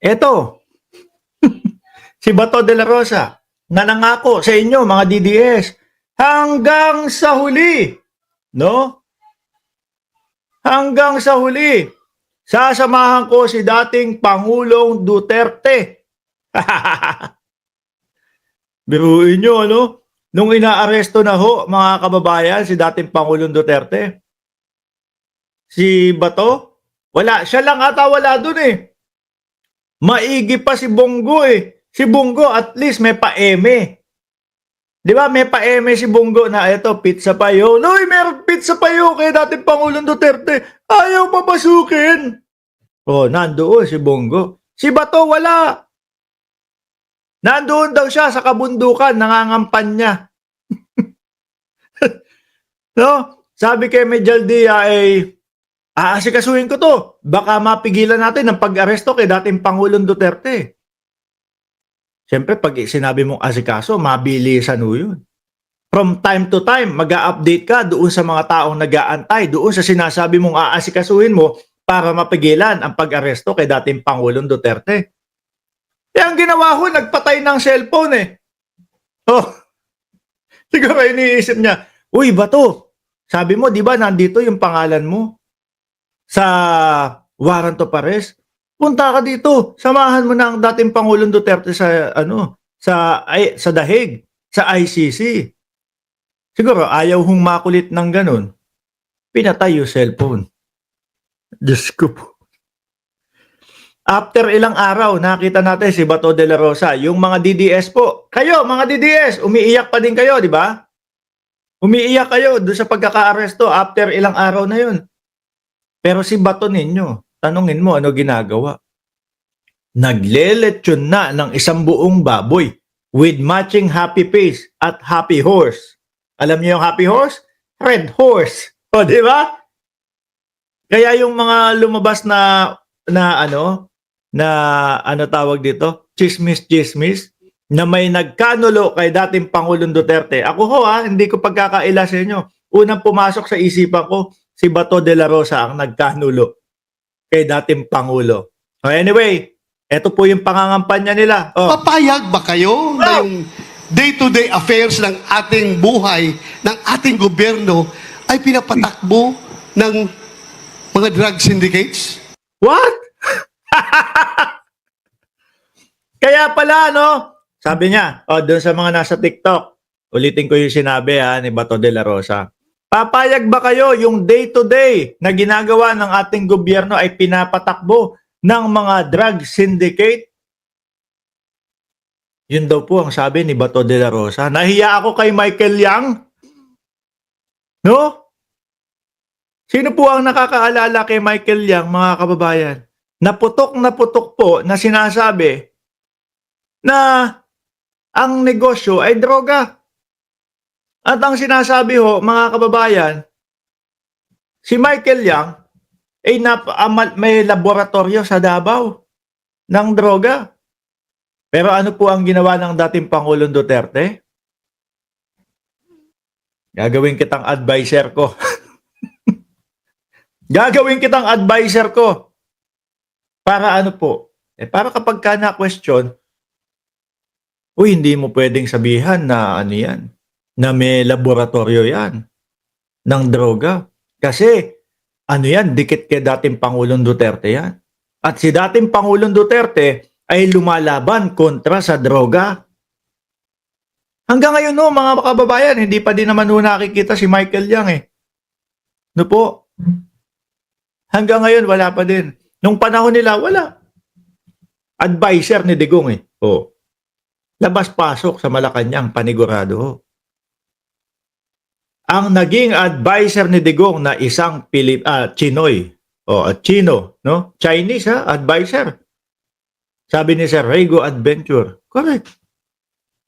Eto, si Bato de la Rosa, na nangako sa inyo mga DDS hanggang sa huli, no? Hanggang sa huli, sasamahan ko si dating Pangulong Duterte. Biruin nyo, ano? Nung inaaresto na ho, mga kababayan, si dating Pangulong Duterte, si Bato, wala. Siya lang ata wala dun eh. Maigi pa si Bongo eh. Si Bongo at least may pa-eme. Di ba may pa-eme si Bongo na ito, pizza payo. Uy, meron pizza payo kay dating Pangulong Duterte. Ayaw papasukin. Oh, nandoon si Bongo. Si Bato wala. Nandoon daw siya sa kabundukan, nangangampanya. No? Sabi kay Medjaldia ay aasikasuhin ko to. Baka mapigilan natin ang pag-aresto kay dating Pangulong Duterte. Siyempre, pag sinabi mong asikaso, mabilisan mo yun. From time to time, mag-a-update ka doon sa mga taong nag-aantay, doon sa sinasabi mong aasikasuhin mo para mapigilan ang pag-aresto kay dating Pangulong Duterte. Eh, ang ginawa ko, nagpatay ng cellphone eh. Oh, siguro iniisip niya, uy, Bato, sabi mo, di ba, nandito yung pangalan mo sa warrant of arrest? Punta ka dito, samahan mo na ang dating Pangulong Duterte sa, sa dahig, sa ICC. Siguro, ayaw hong makulit ng ganun. Pinatay yung cellphone. Diyos ko po. After ilang araw, nakita natin si Bato de la Rosa. Yung mga DDS po. Kayo, mga DDS, umiiyak pa din kayo, di ba? Umiiyak kayo doon sa pagkaka-aresto after ilang araw na yun. Pero si Bato ninyo, tanungin mo ano ginagawa. Nagleletsyon na ng isang buong baboy with matching happy face at happy horse. Alam niyo yung happy horse? Red horse. O, di ba? Kaya yung mga lumabas na tawag dito, chismis, na may nagkanulo kay dating Pangulong Duterte. Ako ho hindi ko pagkakaila sa inyo. Unang pumasok sa isipan ko, si Bato de la Rosa ang nagkanulo kay dating Pangulo. So anyway, eto po yung pangangampanya nila. Oh. Papayag ba kayo na yung day-to-day affairs ng ating buhay, ng ating gobyerno, ay pinapatakbo ng mga drug syndicates? What? Kaya pala, no? Sabi niya, doon sa mga nasa TikTok, ulitin ko yung sinabi ni Bato de la Rosa. Papayag ba kayo yung day-to-day na ginagawa ng ating gobyerno ay pinapatakbo ng mga drug syndicate? Yun daw po ang sabi ni Bato de la Rosa. Nahiya ako kay Michael Yang. No? Sino po ang nakakaalala kay Michael Yang, mga kababayan? Naputok po na sinasabi na ang negosyo ay droga. At ang sinasabi ho, mga kababayan, si Michael Yang ay may laboratorio sa Davao ng droga. Pero ano po ang ginawa ng dating Pangulong Duterte? Gagawin kitang advisor ko. Gagawin kitang advisor ko. Para ano po? Para kapag ka na-question, hindi mo pwedeng sabihan na ano yan, na may laboratorio yan ng droga. Kasi, ano yan, dikit kay dating Pangulong Duterte yan. At si dating Pangulong Duterte ay lumalaban kontra sa droga. Hanggang ngayon no, mga kababayan, hindi pa din naman nakikita si Michael Yang eh. No po? Hanggang ngayon, wala pa din. Nung panahon nila, wala. Advisor ni Digong eh. Labas-pasok sa Malacanang, panigurado. Ang naging advisor ni Digong na isang Chinoy. Chino, no? Chinese advisor. Sabi ni Sir Rego Adventure. Correct.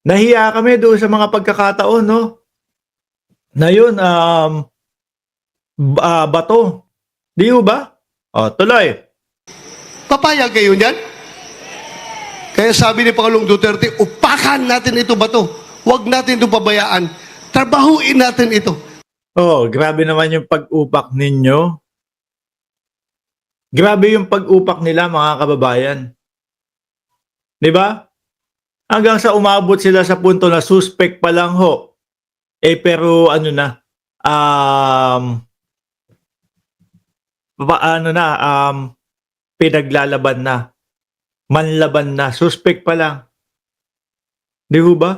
Nahiya kami doon sa mga pagkakataon, no? Na yun, Bato. Di ba? Tuloy. Papayag kayo niyan? Kaya sabi ni Pangulong Duterte, upakan natin ito, Bato. Huwag natin ito pabayaan. Trabahuin natin ito. Grabe naman yung pag-upak ninyo. Grabe yung pag-upak nila, mga kababayan. Di ba? Hanggang sa umabot sila sa punto na suspect pa lang ho. Pero ano na, pinaglalaban na, manlaban na, suspect pa lang. Di ba?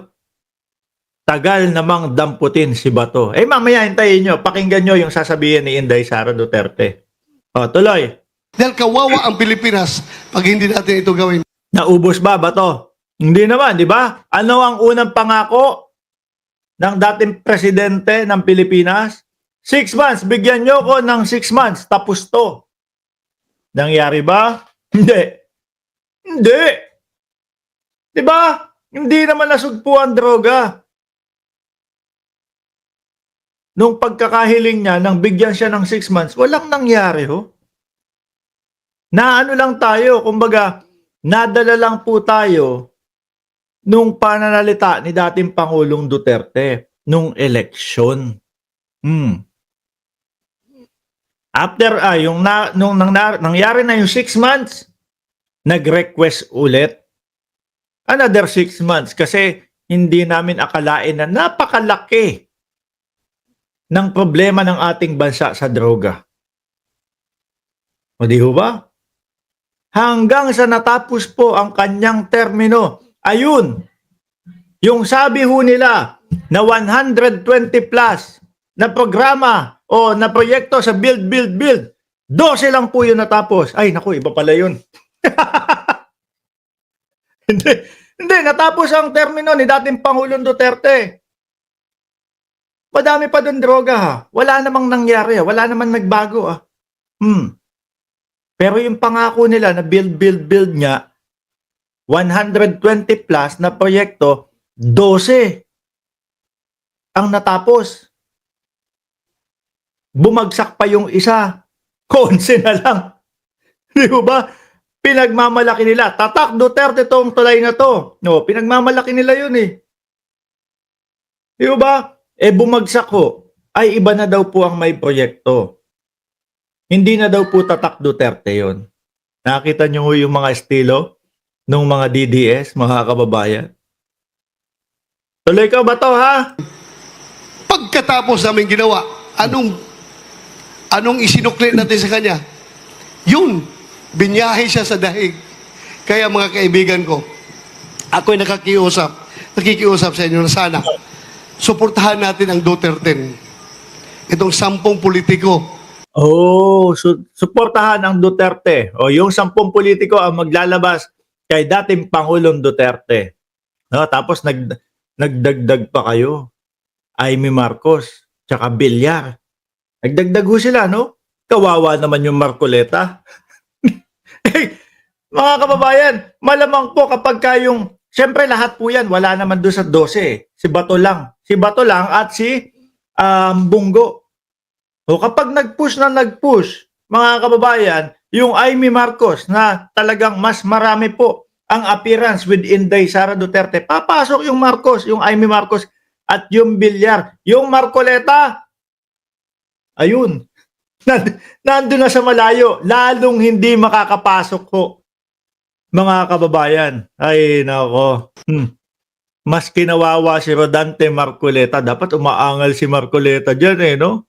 Tagal namang damputin si Bato. Mamaya hintayin nyo, pakinggan nyo yung sasabihin ni Inday Sara Duterte. Tuloy. Dahil kawawa ang Pilipinas pag hindi natin ito gawin. Naubos ba, Bato? Hindi naman, di ba? Ano ang unang pangako ng dating presidente ng Pilipinas? 6 months, bigyan nyo ko ng 6 months, tapos to. Nangyari ba? Hindi. Hindi. Di ba? Hindi naman nasugpo ang droga. Nung pagkakahiling niya, nang bigyan siya ng 6 months, walang nangyari ho. Naano lang tayo, kumbaga, nadala lang po tayo nung pananalita ni dating Pangulong Duterte nung eleksyon. After, nangyari na yung 6 months, nag-request ulit. Another 6 months kasi hindi namin akalain na napakalaki ng problema ng ating bansa sa droga. O di ho ba? Hanggang sa natapos po ang kanyang termino. Ayun, yung sabi ho nila na 120 plus na programa o na proyekto sa Build, 12 lang po yun natapos. Ay naku, iba pala yun. Hindi, natapos ang termino ni dating Pangulong Duterte. Madami pa doon droga ha. Wala namang nangyari ha. Wala namang nagbago ha. Pero yung pangako nila na build niya, 120 plus na proyekto, 12 ang natapos. Bumagsak pa yung isa. 11 na lang. Di ba? Pinagmamalaki nila. Tatak Duterte tong tulay na to. No, pinagmamalaki nila yun eh. Di ba? Bumagsak ho. Ay iba na daw po ang may proyekto. Hindi na daw po Tatak Duterte yon. Nakita nyo yung mga estilo ng mga DDS, mga kababayan. Tuloy ka ba to ha? Pagkatapos namin ginawa, anong isinuklit natin sa kanya? Yun, binyahe siya sa dahig. Kaya mga kaibigan ko, ako'y nakikiusap sa inyo na sana, suportahan natin ang Duterte. Itong 10 politiko. Suportahan ang Duterte. Yung 10 politiko ang maglalabas kay dating Pangulong Duterte. No, tapos nagdagdag pa kayo. Amy Marcos, tsaka Villar. Nagdagdag ho sila, no? Kawawa naman yung Marcoleta. Mga kababayan, malamang po kapag kayong, siyempre lahat po yan, wala naman doon sa 12. Si Bato lang. Si Bato lang at si Bungo. Kapag nag-push, mga kababayan, yung Amy Marcos na talagang mas marami po ang appearance with Inday Sara Duterte, papasok yung Marcos, yung Amy Marcos at yung Villar. Yung Marcoleta, ayun, nandun na sa malayo, lalong hindi makakapasok ho, mga kababayan. Ay, nako. Mas kinawawa si Rodante Marcoleta. Dapat umaangal si Marcoleta dyan no?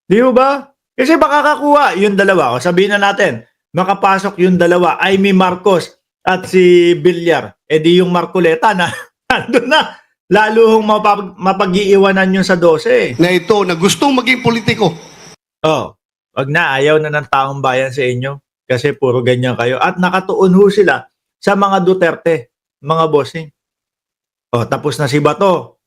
Di ba? Kasi baka kakuha yung dalawa. Sabihin na natin, makapasok yung dalawa, Amy Marcos at si Villar. Di yung Marcoleta na nandun na. Lalo hong mapag-iiwanan yun sa 12. Na ito, na gustong maging politiko. Wag na, ayaw na ng taong bayan sa inyo. Kasi puro ganyan kayo. At nakatuon ho sila sa mga Duterte, mga bossing. Tapos na si Bato.